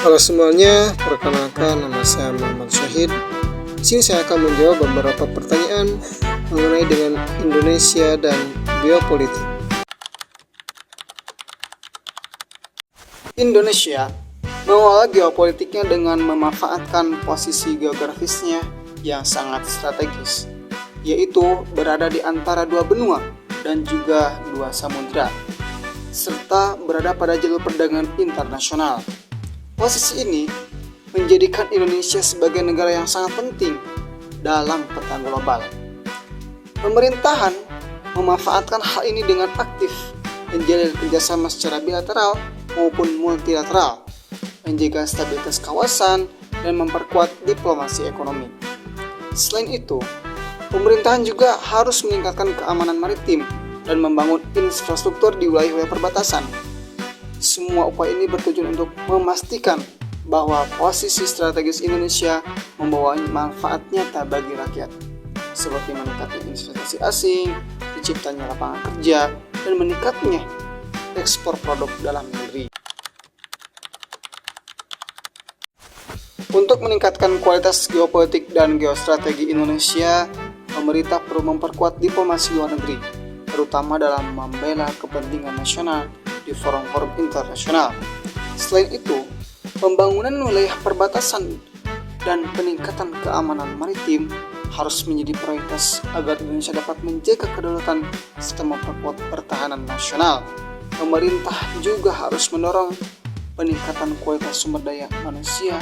Halo semuanya, perkenalkan nama saya Muhammad Syahid. Di sini saya akan menjawab beberapa pertanyaan mengenai dengan Indonesia dan geopolitik. Indonesia mengelola geopolitiknya dengan memanfaatkan posisi geografisnya yang sangat strategis, yaitu berada di antara dua benua dan juga dua samudra, serta berada pada jalur perdagangan internasional. Posisi ini menjadikan Indonesia sebagai negara yang sangat penting dalam peta global. Pemerintahan memanfaatkan hal ini dengan aktif menjalin kerjasama secara bilateral maupun multilateral, menjaga stabilitas kawasan, dan memperkuat diplomasi ekonomi. Selain itu, pemerintahan juga harus meningkatkan keamanan maritim dan membangun infrastruktur di wilayah perbatasan. Semua upaya ini bertujuan untuk memastikan bahwa posisi strategis Indonesia membawa manfaat nyata bagi rakyat, seperti meningkatnya investasi asing, terciptanya lapangan kerja, dan meningkatnya ekspor produk dalam negeri. Untuk meningkatkan kualitas geopolitik dan geostrategi Indonesia, pemerintah perlu memperkuat diplomasi luar negeri, terutama dalam membela kepentingan nasional di forum-forum internasional. Selain itu, pembangunan wilayah perbatasan dan peningkatan keamanan maritim harus menjadi prioritas agar Indonesia dapat menjaga kedaulatan serta memperkuat pertahanan nasional. Pemerintah juga harus mendorong peningkatan kualitas sumber daya manusia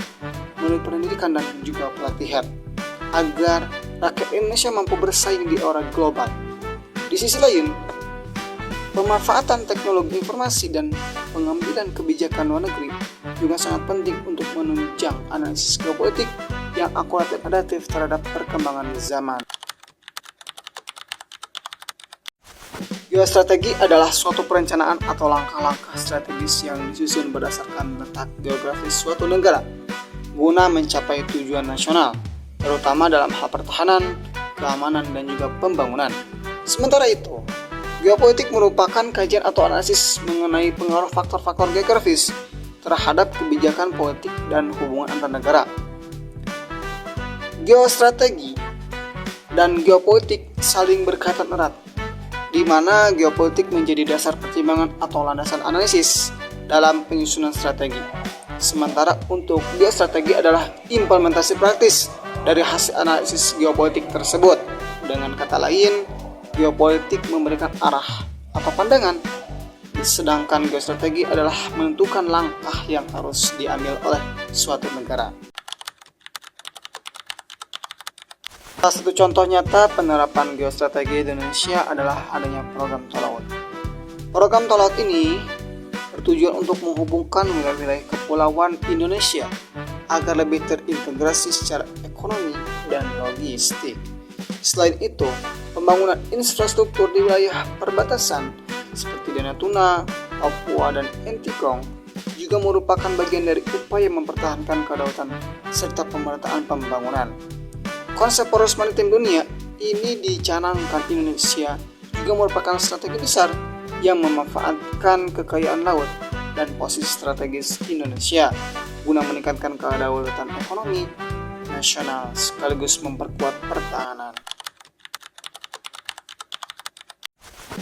melalui pendidikan dan juga pelatihan agar rakyat Indonesia mampu bersaing di era global. Di sisi lain, pemanfaatan teknologi informasi dan pengambilan kebijakan luar negeri juga sangat penting untuk menunjang analisis geopolitik yang akurat dan adaptif terhadap perkembangan zaman. Geostrategi adalah suatu perencanaan atau langkah-langkah strategis yang disusun berdasarkan letak geografis suatu negara guna mencapai tujuan nasional, terutama dalam hal pertahanan, keamanan, dan juga pembangunan. Sementara itu, geopolitik merupakan kajian atau analisis mengenai pengaruh faktor-faktor geografis terhadap kebijakan politik dan hubungan antar negara. Geostrategi dan geopolitik saling berkaitan erat, di mana geopolitik menjadi dasar pertimbangan atau landasan analisis dalam penyusunan strategi. Sementara untuk geostrategi adalah implementasi praktis dari hasil analisis geopolitik tersebut. Dengan kata lain, geopolitik memberikan arah atau pandangan, sedangkan geostrategi adalah menentukan langkah yang harus diambil oleh suatu negara. Salah satu contoh nyata penerapan geostrategi di Indonesia adalah adanya program Tol Laut. Program Tol Laut ini bertujuan untuk menghubungkan wilayah-wilayah kepulauan Indonesia agar lebih terintegrasi secara ekonomi dan logistik. Selain itu, pembangunan infrastruktur di wilayah perbatasan seperti di Natuna, Papua, dan Entikong juga merupakan bagian dari upaya mempertahankan kedaulatan serta pemerataan pembangunan. Konsep poros maritim dunia ini dicanangkan Indonesia juga merupakan strategi besar yang memanfaatkan kekayaan laut dan posisi strategis Indonesia guna meningkatkan kedaulatan ekonomi nasional sekaligus memperkuat pertahanan.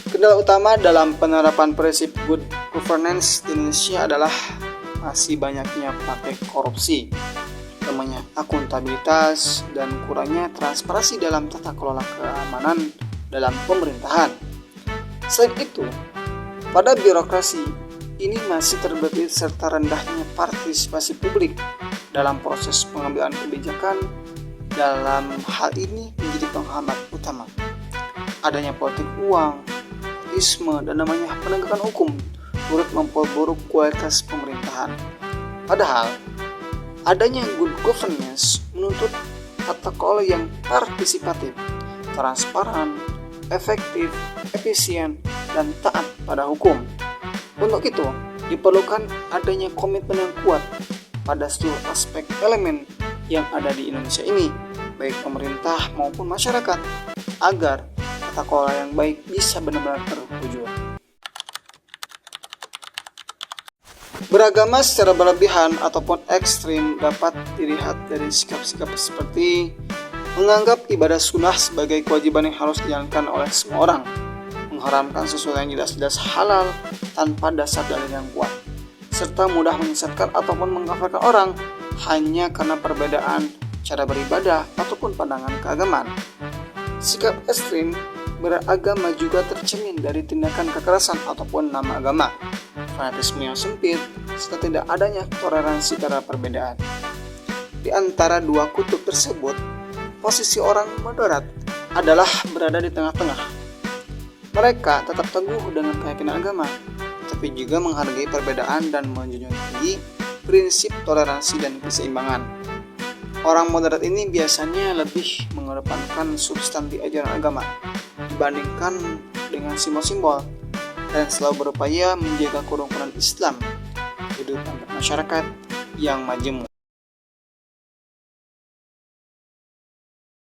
Kendala utama dalam penerapan prinsip good governance di Indonesia adalah masih banyaknya praktek korupsi, lemahnya akuntabilitas, dan kurangnya transparansi dalam tata kelola keamanan dalam pemerintahan. Selain itu, pada birokrasi ini masih terbelit serta rendahnya partisipasi publik dalam proses pengambilan kebijakan. Dalam hal ini menjadi penghambat utama adanya politik uang, dan namanya penegakan hukum turut memperburuk kualitas pemerintahan. Padahal adanya good governance menuntut tata kelola yang partisipatif, transparan, efektif, efisien, dan taat pada hukum. Untuk itu diperlukan adanya komitmen yang kuat pada seluruh aspek elemen yang ada di Indonesia ini, baik pemerintah maupun masyarakat, agar tata kelola yang baik bisa benar-benar terwujud. Beragama secara berlebihan ataupun ekstrim dapat dilihat dari sikap-sikap seperti menganggap ibadah sunnah sebagai kewajiban yang harus dijalankan oleh semua orang, mengharamkan sesuatu yang jelas-jelas halal tanpa dasar dalil yang kuat, serta mudah menyesatkan ataupun mengkafirkan orang hanya karena perbedaan cara beribadah ataupun pandangan keagamaan. Sikap ekstrim beragama juga tercermin dari tindakan kekerasan ataupun nama agama, fanatisme yang sempit, serta tidak adanya toleransi terhadap perbedaan. Di antara dua kutub tersebut, posisi orang moderat adalah berada di tengah-tengah. Mereka tetap teguh dengan keyakinan agama, tapi juga menghargai perbedaan dan menjunjung tinggi prinsip toleransi dan keseimbangan. Orang moderat ini biasanya lebih mengedepankan substansi ajaran agama dibandingkan dengan simbol-simbol, dan selalu berupaya menjaga kerukunan Islam di kehidupan masyarakat yang majemuk.